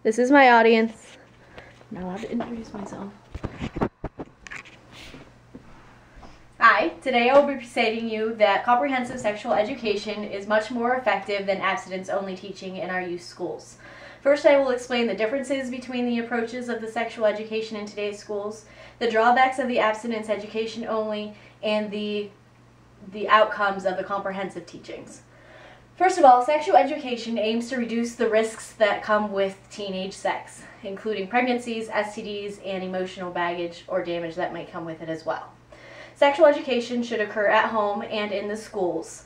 This is my audience. I'm not allowed to introduce myself. Hi, today I will be stating you that comprehensive sexual education is much more effective than abstinence-only teaching in our youth schools. First, I will explain the differences between the approaches of the sexual education in today's schools, the drawbacks of the abstinence education only, and the outcomes of the comprehensive teachings. First of all, sexual education aims to reduce the risks that come with teenage sex, including pregnancies, STDs, and emotional baggage or damage that might come with it as well. Sexual education should occur at home and in the schools.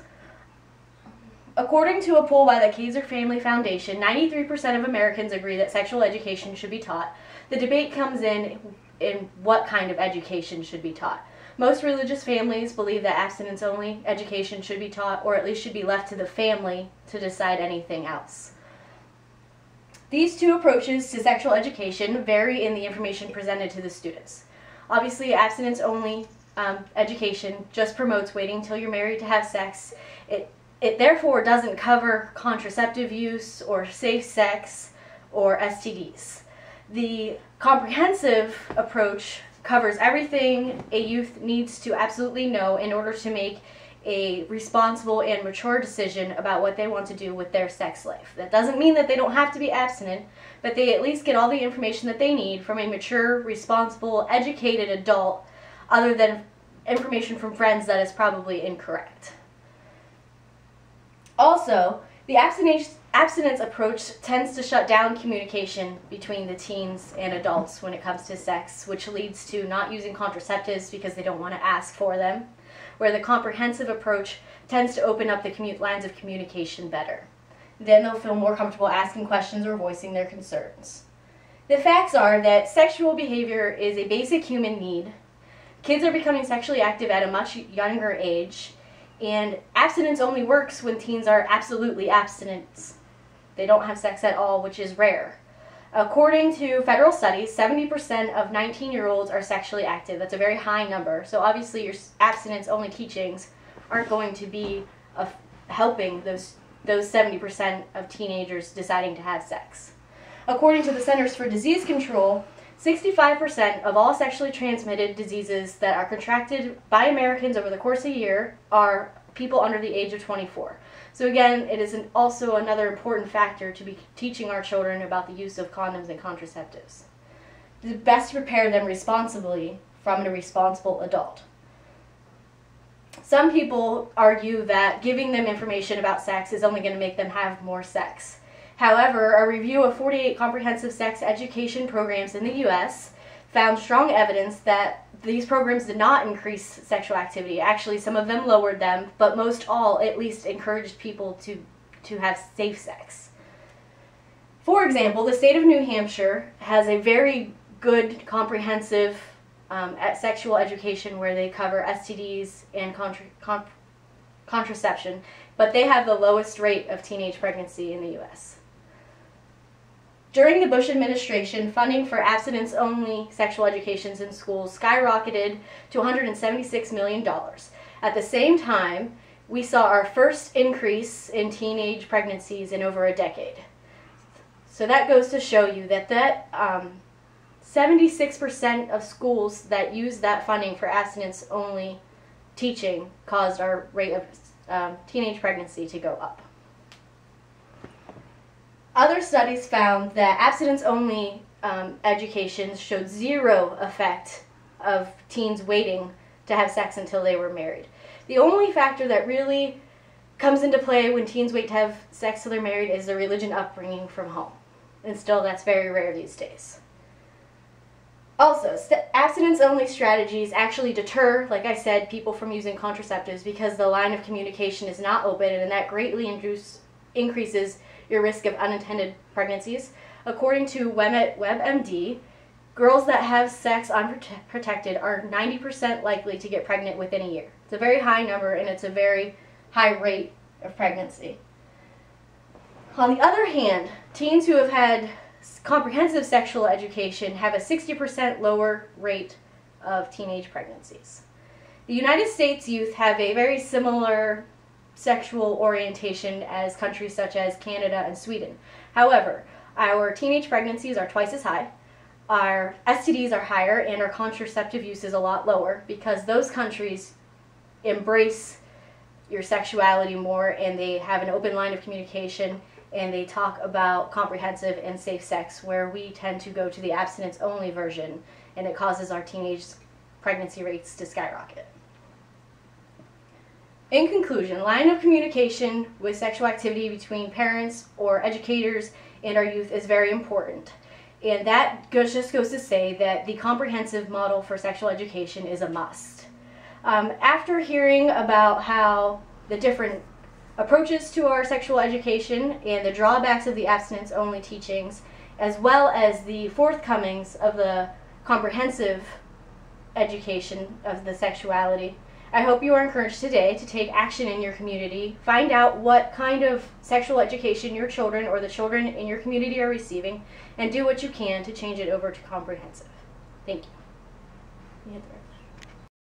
According to a poll by the Kaiser Family Foundation, 93% of Americans agree that sexual education should be taught. The debate comes in what kind of education should be taught. Most religious families believe that abstinence-only education should be taught, or at least should be left to the family to decide anything else. These two approaches to sexual education vary in the information presented to the students. Obviously, abstinence-only education just promotes waiting until you're married to have sex. It therefore doesn't cover contraceptive use or safe sex or STDs. The comprehensive approach covers everything a youth needs to absolutely know in order to make a responsible and mature decision about what they want to do with their sex life. That doesn't mean that they don't have to be abstinent, but they at least get all the information that they need from a mature, responsible, educated adult, other than information from friends that is probably incorrect. Also, the abstinence approach tends to shut down communication between the teens and adults when it comes to sex, which leads to not using contraceptives because they don't want to ask for them, where the comprehensive approach tends to open up the lines of communication better. Then they'll feel more comfortable asking questions or voicing their concerns. The facts are that sexual behavior is a basic human need. Kids are becoming sexually active at a much younger age, and abstinence only works when teens are absolutely abstinent. They don't have sex at all, which is rare. According to federal studies, 70% of 19-year-olds are sexually active. That's a very high number. So obviously your abstinence-only teachings aren't going to be helping those 70% of teenagers deciding to have sex. According to the Centers for Disease Control, 65% of all sexually transmitted diseases that are contracted by Americans over the course of a year are people under the age of 24. So again, it is also another important factor to be teaching our children about the use of condoms and contraceptives. It's best to prepare them responsibly from a responsible adult. Some people argue that giving them information about sex is only going to make them have more sex. However, a review of 48 comprehensive sex education programs in the U.S. found strong evidence that these programs did not increase sexual activity. Actually, some of them lowered them, but most all at least encouraged people to have safe sex. For example, the state of New Hampshire has a very good comprehensive sexual education where they cover STDs and contraception, but they have the lowest rate of teenage pregnancy in the U.S. During the Bush administration, funding for abstinence-only sexual educations in schools skyrocketed to $176 million. At the same time, we saw our first increase in teenage pregnancies in over a decade. So that goes to show you that 76% of schools that use that funding for abstinence-only teaching caused our rate of teenage pregnancy to go up. Other studies found that abstinence-only education showed zero effect of teens waiting to have sex until they were married. The only factor that really comes into play when teens wait to have sex till they're married is the religion upbringing from home. And still, that's very rare these days. Also, abstinence-only strategies actually deter, like I said, people from using contraceptives because the line of communication is not open, and that greatly increases your risk of unintended pregnancies. According to WebMD, girls that have sex unprotected are 90% likely to get pregnant within a year. It's a very high number, and it's a very high rate of pregnancy. On the other hand, teens who have had comprehensive sexual education have a 60% lower rate of teenage pregnancies. The United States youth have a very similar sexual orientation as countries such as Canada and Sweden. However, Our teenage pregnancies are twice as high, our STDs are higher, and our contraceptive use is a lot lower because those countries embrace your sexuality more, and they have an open line of communication, and they talk about comprehensive and safe sex, where we tend to go to the abstinence-only version, and it causes our teenage pregnancy rates to skyrocket. In conclusion, line of communication with sexual activity between parents or educators and our youth is very important. And that just goes to say that the comprehensive model for sexual education is a must. After hearing about how the different approaches to our sexual education and the drawbacks of the abstinence-only teachings, as well as the forthcomings of the comprehensive education of the sexuality, I hope you are encouraged today to take action in your community, find out what kind of sexual education your children or the children in your community are receiving, and do what you can to change it over to comprehensive. Thank you.